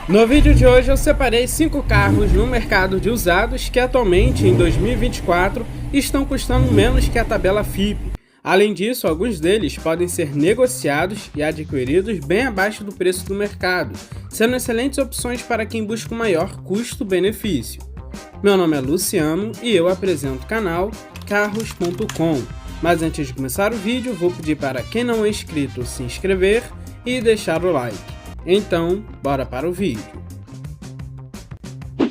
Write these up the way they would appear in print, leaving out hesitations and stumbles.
No vídeo de hoje eu separei 5 carros no mercado de usados que atualmente em 2024 estão custando menos que a tabela FIPE. Além disso, alguns deles podem ser negociados e adquiridos bem abaixo do preço do mercado, sendo excelentes opções para quem busca um maior custo-benefício. Meu nome é Luciano e eu apresento o canal Carros.com. Mas antes de começar o vídeo, vou pedir para quem não é inscrito se inscrever e deixar o like. Então, bora para o vídeo.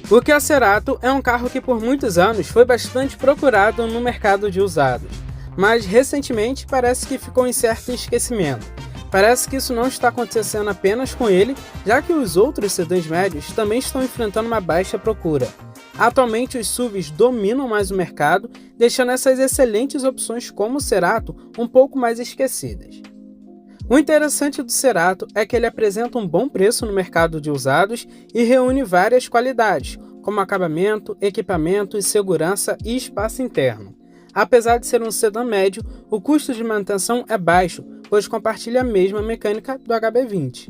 O Kia Cerato é um carro que por muitos anos foi bastante procurado no mercado de usados, mas recentemente parece que ficou em certo esquecimento. Parece que isso não está acontecendo apenas com ele, já que os outros sedãs médios também estão enfrentando uma baixa procura. Atualmente os SUVs dominam mais o mercado, deixando essas excelentes opções como o Cerato um pouco mais esquecidas. O interessante do Cerato é que ele apresenta um bom preço no mercado de usados e reúne várias qualidades, como acabamento, equipamento, segurança e espaço interno. Apesar de ser um sedã médio, o custo de manutenção é baixo, pois compartilha a mesma mecânica do HB20.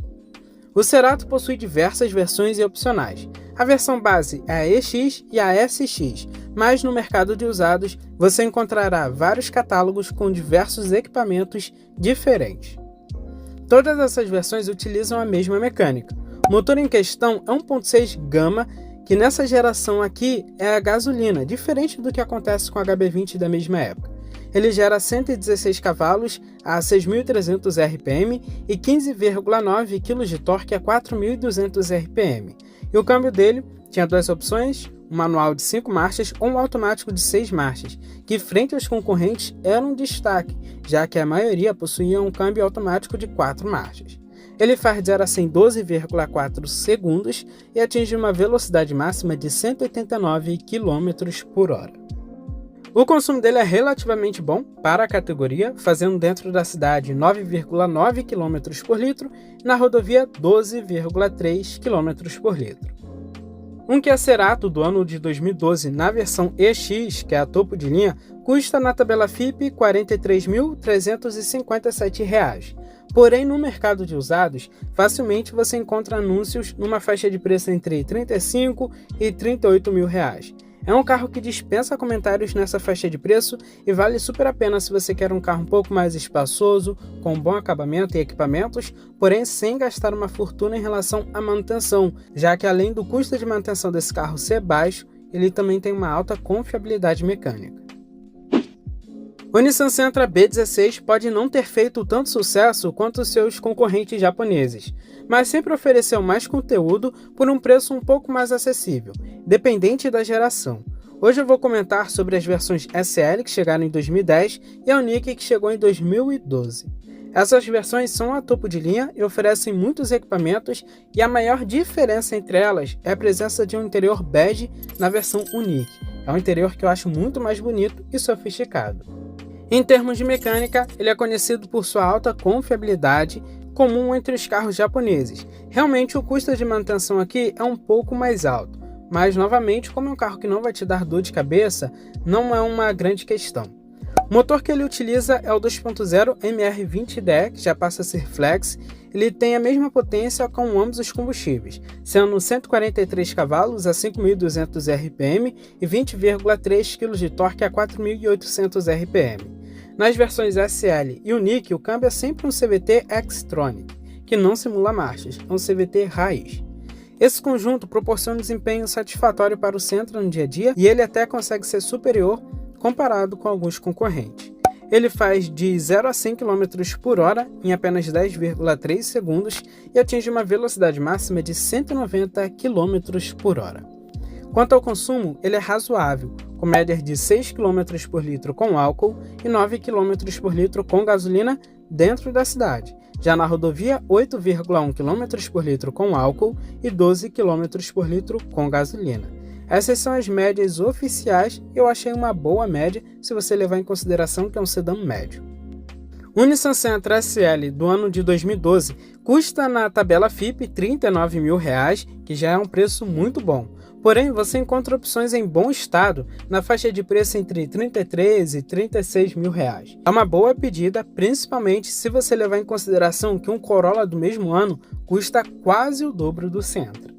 O Cerato possui diversas versões e opcionais. A versão base é a EX e a SX, mas no mercado de usados você encontrará vários catálogos com diversos equipamentos diferentes. Todas essas versões utilizam a mesma mecânica. O motor em questão é 1.6 Gama, que nessa geração aqui é a gasolina, diferente do que acontece com o HB20 da mesma época. Ele gera 116 cavalos a 6.300 RPM e 15,9 kg de torque a 4.200 RPM. E o câmbio dele tinha duas opções, um manual de 5 marchas ou um automático de 6 marchas, que frente aos concorrentes era um destaque, já que a maioria possuía um câmbio automático de 4 marchas. Ele faz de 0 a 100 em 12,4 segundos e atinge uma velocidade máxima de 189 km por hora. O consumo dele é relativamente bom para a categoria, fazendo dentro da cidade 9,9 km por litro e na rodovia 12,3 km por litro. Um Kia Cerato do ano de 2012 na versão EX, que é a topo de linha, custa na tabela FIPE R$ 43.357. Porém, no mercado de usados, facilmente você encontra anúncios numa faixa de preço entre R$ 35 e R$ 38 mil. É um carro que dispensa comentários nessa faixa de preço e vale super a pena se você quer um carro um pouco mais espaçoso, com bom acabamento e equipamentos, porém sem gastar uma fortuna em relação à manutenção, já que além do custo de manutenção desse carro ser baixo, ele também tem uma alta confiabilidade mecânica. O Nissan Sentra B16 pode não ter feito tanto sucesso quanto os seus concorrentes japoneses, mas sempre ofereceu mais conteúdo por um preço um pouco mais acessível, dependente da geração. Hoje eu vou comentar sobre as versões SL que chegaram em 2010 e a Unique que chegou em 2012. Essas versões são a topo de linha e oferecem muitos equipamentos, e a maior diferença entre elas é a presença de um interior bege na versão Unique. É um interior que eu acho muito mais bonito e sofisticado. Em termos de mecânica, ele é conhecido por sua alta confiabilidade, comum entre os carros japoneses. Realmente o custo de manutenção aqui é um pouco mais alto, mas novamente, como é um carro que não vai te dar dor de cabeça, não é uma grande questão. O motor que ele utiliza é o 2.0 MR20DE, que já passa a ser flex. Ele tem a mesma potência com ambos os combustíveis, sendo 143 cavalos a 5.200 RPM e 20,3 kg de torque a 4.800 RPM. Nas versões SL e Unique, o câmbio é sempre um CVT Xtronic, que não simula marchas, é um CVT raiz. Esse conjunto proporciona um desempenho satisfatório para o Sentra no dia a dia e ele até consegue ser superior comparado com alguns concorrentes. Ele faz de 0 a 100 km por hora em apenas 10,3 segundos e atinge uma velocidade máxima de 190 km por hora. Quanto ao consumo, ele é razoável, com média de 6 km por litro com álcool e 9 km por litro com gasolina dentro da cidade. Já na rodovia, 8,1 km por litro com álcool e 12 km por litro com gasolina. Essas são as médias oficiais e eu achei uma boa média se você levar em consideração que é um sedã médio. O Nissan Sentra SL do ano de 2012 custa na tabela FIPE R$ 39 mil, que já é um preço muito bom. Porém, você encontra opções em bom estado na faixa de preço entre 33 e 36 mil reais. É uma boa pedida, principalmente se você levar em consideração que um Corolla do mesmo ano custa quase o dobro do Sentra.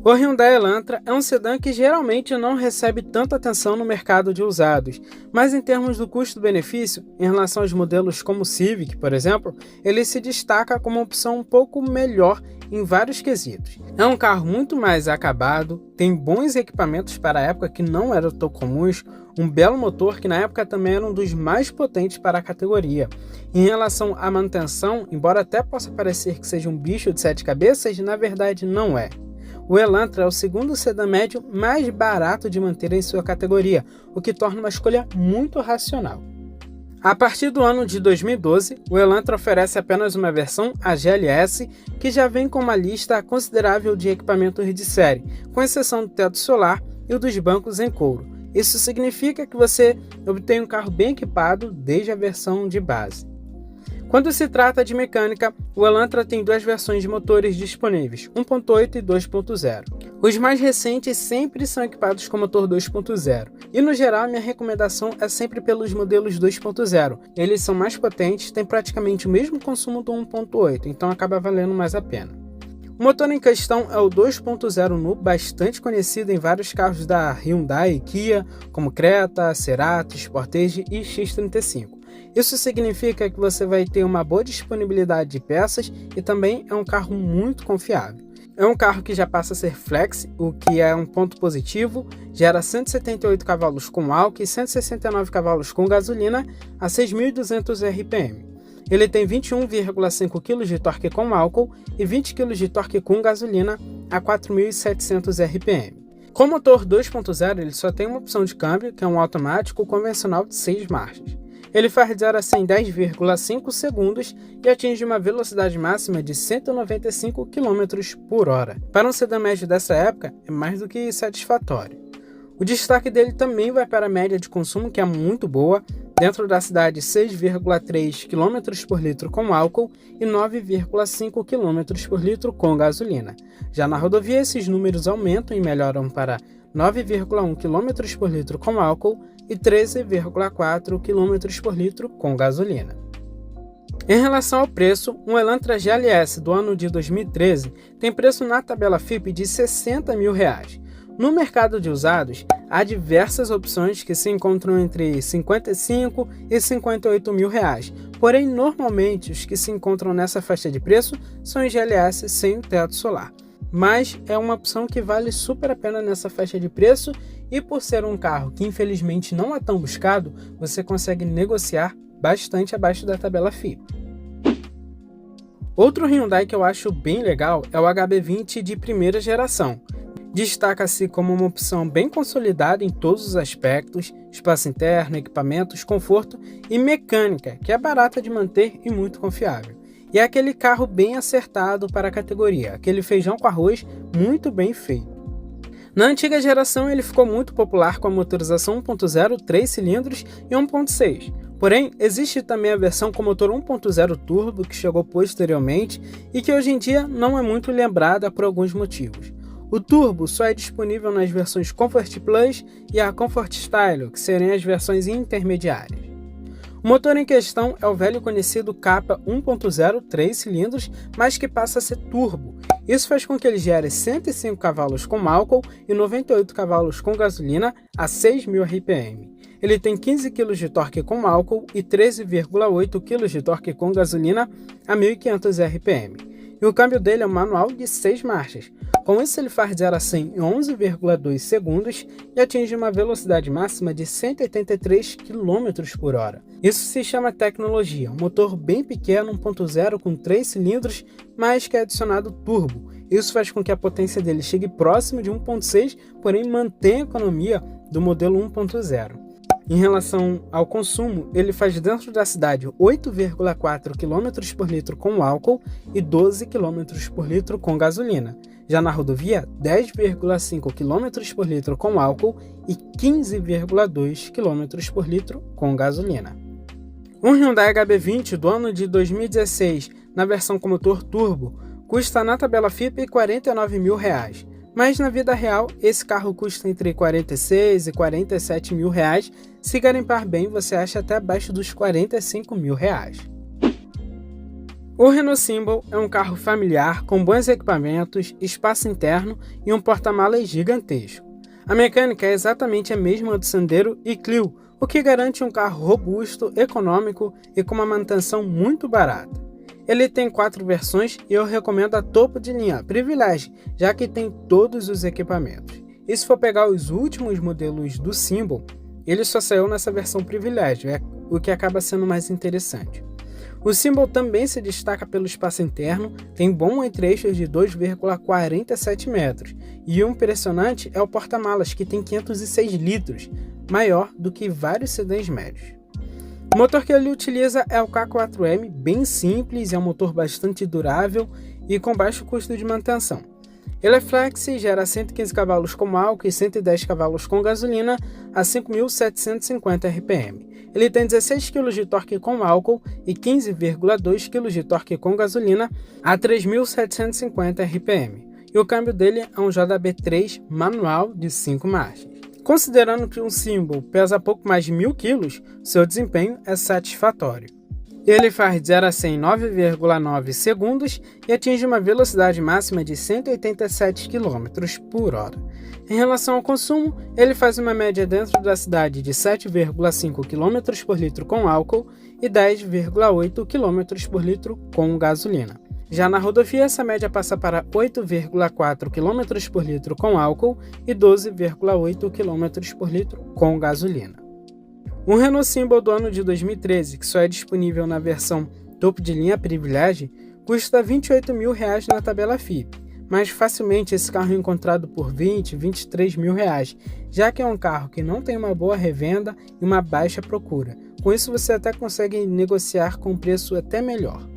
O Hyundai Elantra é um sedã que geralmente não recebe tanta atenção no mercado de usados, mas em termos do custo-benefício, em relação aos modelos como o Civic, por exemplo, ele se destaca como uma opção um pouco melhor em vários quesitos. É um carro muito mais acabado, tem bons equipamentos para a época que não eram tão comuns, um belo motor que na época também era um dos mais potentes para a categoria. Em relação à manutenção, embora até possa parecer que seja um bicho de 7 cabeças, na verdade não é. O Elantra é o segundo sedã médio mais barato de manter em sua categoria, o que torna uma escolha muito racional. A partir do ano de 2012, o Elantra oferece apenas uma versão, a GLS, que já vem com uma lista considerável de equipamentos de série, com exceção do teto solar e o dos bancos em couro. Isso significa que você obtém um carro bem equipado desde a versão de base. Quando se trata de mecânica, o Elantra tem duas versões de motores disponíveis, 1.8 e 2.0. Os mais recentes sempre são equipados com motor 2.0, e no geral minha recomendação é sempre pelos modelos 2.0. Eles são mais potentes, têm praticamente o mesmo consumo do 1.8, então acaba valendo mais a pena. O motor em questão é o 2.0 Nu, bastante conhecido em vários carros da Hyundai e Kia, como Creta, Cerato, Sportage e X35. Isso significa que você vai ter uma boa disponibilidade de peças e também é um carro muito confiável. É um carro que já passa a ser flex, o que é um ponto positivo, gera 178 cavalos com álcool e 169 cavalos com gasolina a 6.200 RPM. Ele tem 21,5 kg de torque com álcool e 20 kg de torque com gasolina a 4.700 RPM. Com motor 2.0 ele só tem uma opção de câmbio, que é um automático convencional de 6 marchas. Ele faz de 0 a 100 em 10,5 segundos e atinge uma velocidade máxima de 195 km por hora. Para um sedã médio dessa época, é mais do que satisfatório. O destaque dele também vai para a média de consumo, que é muito boa, dentro da cidade 6,3 km por litro com álcool e 9,5 km por litro com gasolina. Já na rodovia, esses números aumentam e melhoram para 9,1 km por litro com álcool e 13,4 km por litro com gasolina. Em relação ao preço, um Elantra GLS do ano de 2013 tem preço na tabela FIPE de R$ 60 mil. No mercado de usados, há diversas opções que se encontram entre R$ 55 e R$ 58 mil, porém normalmente os que se encontram nessa faixa de preço são os GLS sem o teto solar. Mas é uma opção que vale super a pena nessa faixa de preço e por ser um carro que infelizmente não é tão buscado, você consegue negociar bastante abaixo da tabela FIPE. Outro Hyundai que eu acho bem legal é o HB20 de primeira geração. Destaca-se como uma opção bem consolidada em todos os aspectos, espaço interno, equipamentos, conforto e mecânica, que é barata de manter e muito confiável. E é aquele carro bem acertado para a categoria, aquele feijão com arroz muito bem feito. Na antiga geração ele ficou muito popular com a motorização 1.0, 3 cilindros e 1.6. Porém, existe também a versão com motor 1.0 turbo que chegou posteriormente e que hoje em dia não é muito lembrada por alguns motivos. O turbo só é disponível nas versões Comfort Plus e a Comfort Style, que seriam as versões intermediárias. O motor em questão é o velho conhecido Kappa 1.0 3 cilindros, mas que passa a ser turbo. Isso faz com que ele gere 105 cavalos com álcool e 98 cavalos com gasolina a 6.000 RPM. Ele tem 15 kg de torque com álcool e 13,8 kg de torque com gasolina a 1.500 RPM. E o câmbio dele é um manual de 6 marchas. Com isso ele faz de 0 a 100 em 11,2 segundos e atinge uma velocidade máxima de 183 km por hora. Isso se chama tecnologia, um motor bem pequeno 1.0 com 3 cilindros, mas que é adicionado turbo. Isso faz com que a potência dele chegue próximo de 1.6, porém mantém a economia do modelo 1.0. Em relação ao consumo, ele faz dentro da cidade 8,4 km por litro com álcool e 12 km por litro com gasolina. Já na rodovia, 10,5 km por litro com álcool e 15,2 km por litro com gasolina. Um Hyundai HB20 do ano de 2016, na versão com motor turbo, custa na tabela FIPE R$ 49 mil. Mas na vida real, esse carro custa entre 46 e 47 mil reais. Se garimpar bem, você acha até abaixo dos 45 mil reais. O Renault Symbol é um carro familiar com bons equipamentos, espaço interno e um porta-malas gigantesco. A mecânica é exatamente a mesma do Sandero e Clio, o que garante um carro robusto, econômico e com uma manutenção muito barata. Ele tem 4 versões e eu recomendo a topo de linha Privilege, já que tem todos os equipamentos. E se for pegar os últimos modelos do Symbol, ele só saiu nessa versão Privilege, o que acaba sendo mais interessante. O Symbol também se destaca pelo espaço interno, tem bom entre-eixos de 2,47 metros, e o impressionante é o porta-malas, que tem 506 litros, maior do que vários sedãs médios. O motor que ele utiliza é o K4M, bem simples, é um motor bastante durável e com baixo custo de manutenção. Ele é flex e gera 115 cavalos com álcool e 110 cavalos com gasolina a 5.750 RPM. Ele tem 16 kg de torque com álcool e 15,2 kg de torque com gasolina a 3.750 RPM. E o câmbio dele é um JB3 manual de 5 marchas. Considerando que um Symbol pesa pouco mais de 1.000 kg, seu desempenho é satisfatório. Ele faz de 0 a 100 em 9,9 segundos e atinge uma velocidade máxima de 187 km por hora. Em relação ao consumo, ele faz uma média dentro da cidade de 7,5 km por litro com álcool e 10,8 km por litro com gasolina. Já na rodovia, essa média passa para 8,4 km por litro com álcool e 12,8 km por litro com gasolina. Um Renault Symbol do ano de 2013, que só é disponível na versão topo de linha Privilege, custa R$ 28.000 na tabela FIPE, mas facilmente esse carro é encontrado por R$ 20, R$ 23.000, já que é um carro que não tem uma boa revenda e uma baixa procura. Com isso você até consegue negociar com preço até melhor.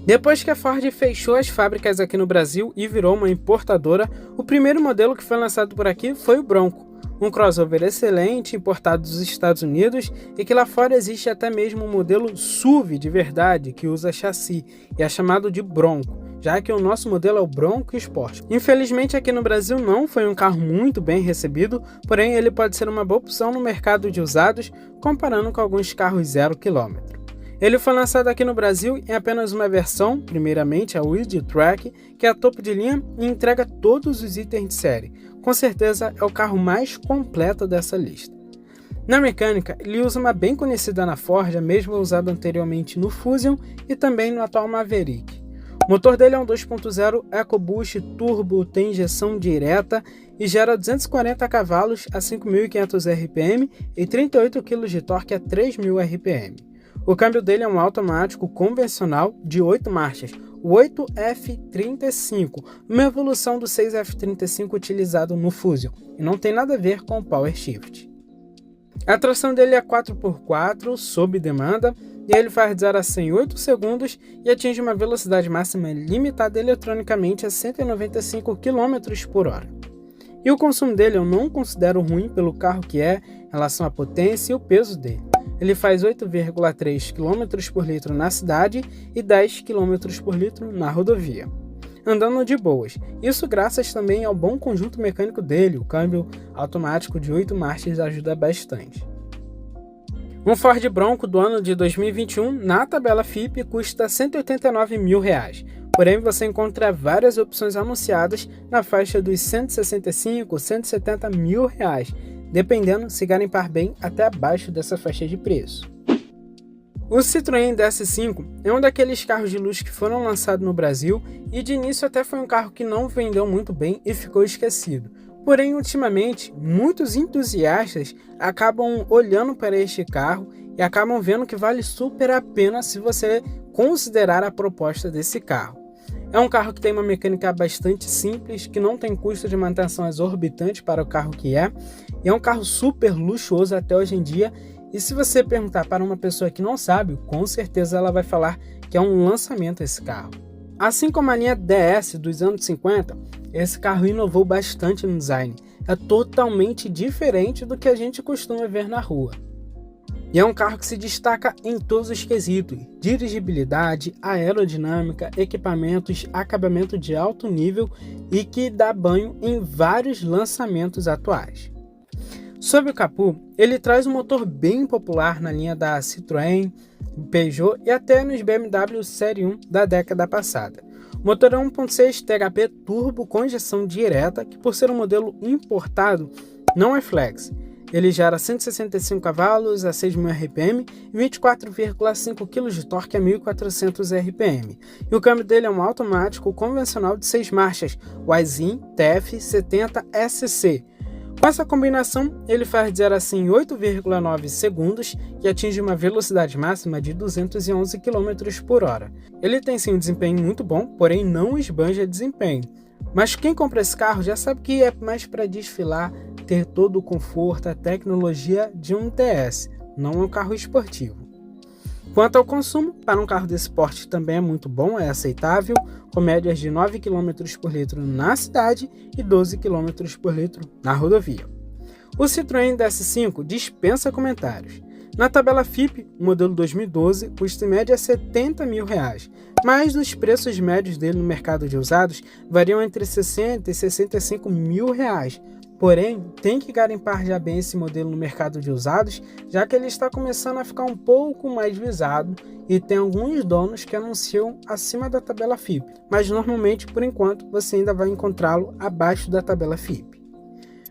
Depois que a Ford fechou as fábricas aqui no Brasil e virou uma importadora, o primeiro modelo que foi lançado por aqui foi o Bronco, um crossover excelente importado dos Estados Unidos e que lá fora existe até mesmo um modelo SUV de verdade que usa chassi e é chamado de Bronco, já que o nosso modelo é o Bronco Sport. Infelizmente aqui no Brasil não foi um carro muito bem recebido, porém ele pode ser uma boa opção no mercado de usados comparando com alguns carros 0 km. Ele foi lançado aqui no Brasil em apenas uma versão, primeiramente a Wild Track, que é a topo de linha e entrega todos os itens de série. Com certeza é o carro mais completo dessa lista. Na mecânica, ele usa uma bem conhecida na Ford, a mesma usada anteriormente no Fusion e também no atual Maverick. O motor dele é um 2.0 EcoBoost Turbo, tem injeção direta e gera 240 cavalos a 5.500 RPM e 38 kg de torque a 3.000 RPM. O câmbio dele é um automático convencional de 8 marchas, o 8F35, uma evolução do 6F35 utilizado no Fusion, e não tem nada a ver com o Power Shift. A tração dele é 4x4, sob demanda, e ele faz de 0 a 100 em 8 segundos e atinge uma velocidade máxima limitada eletronicamente a 195 km por hora. E o consumo dele eu não considero ruim pelo carro que é, em relação à potência e o peso dele. Ele faz 8,3 km por litro na cidade e 10 km por litro na rodovia, andando de boas. Isso graças também ao bom conjunto mecânico dele, o câmbio automático de 8 marchas ajuda bastante. Um Ford Bronco do ano de 2021 na tabela FIPE custa R$ 189.000, porém você encontra várias opções anunciadas na faixa dos R$ 165 a R$ 170 mil, dependendo se garimpar bem até abaixo dessa faixa de preço. O Citroën DS5 é um daqueles carros de luxo que foram lançados no Brasil e de início até foi um carro que não vendeu muito bem e ficou esquecido. Porém, ultimamente, muitos entusiastas acabam olhando para este carro e acabam vendo que vale super a pena se você considerar a proposta desse carro. É um carro que tem uma mecânica bastante simples, que não tem custo de manutenção exorbitante para o carro que é, e é um carro super luxuoso até hoje em dia, e se você perguntar para uma pessoa que não sabe, com certeza ela vai falar que é um lançamento esse carro. Assim como a linha DS dos anos 50, esse carro inovou bastante no design, é totalmente diferente do que a gente costuma ver na rua. E é um carro que se destaca em todos os quesitos: dirigibilidade, aerodinâmica, equipamentos, acabamento de alto nível e que dá banho em vários lançamentos atuais. Sob o capô, ele traz um motor bem popular na linha da Citroën, Peugeot e até nos BMW Série 1 da década passada. O motor é 1.6 THP turbo com injeção direta, que por ser um modelo importado, não é flex. Ele gera 165 cavalos a 6.000 RPM e 24,5 kg de torque a 1.400 RPM. E o câmbio dele é um automático convencional de 6 marchas, o Aisin TF70SC. Com essa combinação, ele faz de 0 a 100 em 8,9 segundos e atinge uma velocidade máxima de 211 km por hora. Ele tem sim um desempenho muito bom, porém não esbanja desempenho. Mas quem compra esse carro já sabe que é mais para desfilar, ter todo o conforto, a tecnologia de um TS, não é um carro esportivo. Quanto ao consumo, para um carro desse porte também é muito bom, é aceitável, com médias de 9 km por litro na cidade e 12 km por litro na rodovia. O Citroën DS5 dispensa comentários. Na tabela FIPE, o modelo 2012 custa em média R$ 70 mil, mas os preços médios dele no mercado de usados variam entre 60 e 65 mil reais. Porém, tem que garimpar já bem esse modelo no mercado de usados, já que ele está começando a ficar um pouco mais visado e tem alguns donos que anunciam acima da tabela FIPE, mas normalmente, por enquanto, você ainda vai encontrá-lo abaixo da tabela FIPE.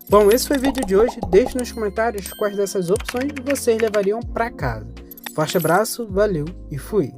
Bom, esse foi o vídeo de hoje. Deixe nos comentários quais dessas opções vocês levariam para casa. Forte abraço, valeu e fui!